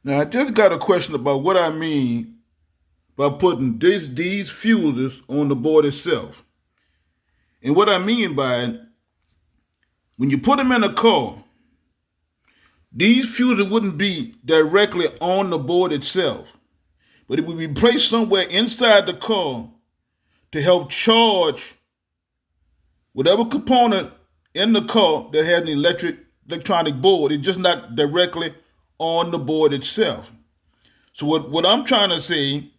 Now, I just got a question about what I mean by putting these fuses on the board itself. And what I mean by it, when you put them in a car, these fuses wouldn't be directly on the board itself, but it would be placed somewhere inside the car to help charge whatever component in the car that has an electronic board. It's just not directly on the board itself. So what I'm trying to say,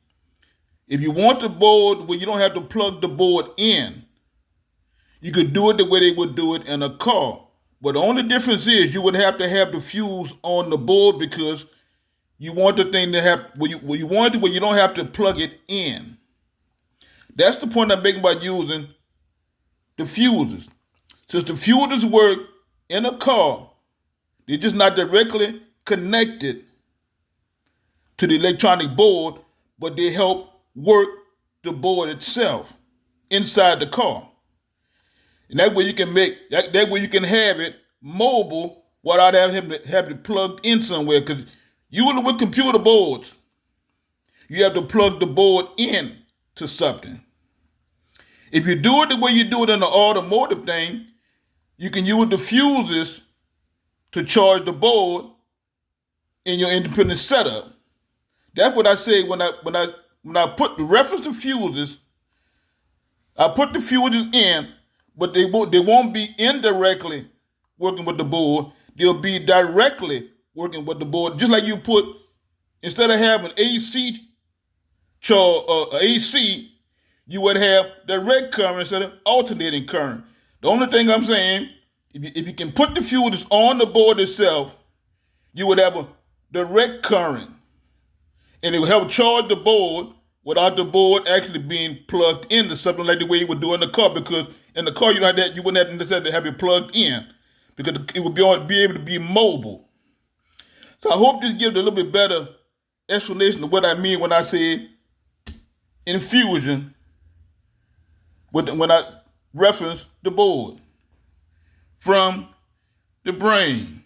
if you want the board where you don't have to plug the board in, you could do it the way they would do it in a car. But the only difference is you would have to have the fuse on the board because you want the thing to have where you want it where you don't have to plug it in. That's the point I'm making about using the fuses. Since the fuses work in a car, they're just not directly connected to the electronic board, but they help work the board itself inside the car. And that way you can that way you can have it mobile without having to have it plugged in somewhere. Because usually with computer boards, you have to plug the board in to something. If you do it the way you do it in the automotive thing, you can use the fuses to charge the board in your independent setup. That's what I say when I put the reference to fuses. I put the fuses in, but they won't be indirectly working with the board. They'll be directly working with the board. Just like you put, instead of having AC AC, you would have direct current instead of alternating current. The only thing I'm saying, if you can put the fuses on the board itself, you would have a direct current. And it will help charge the board without the board actually being plugged into something like the way you would do in the car. Because in the car, you wouldn't have necessarily have it plugged in because it would be able to be mobile. So I hope this gives a little bit better explanation of what I mean when I say infusion when I reference the board from the brain.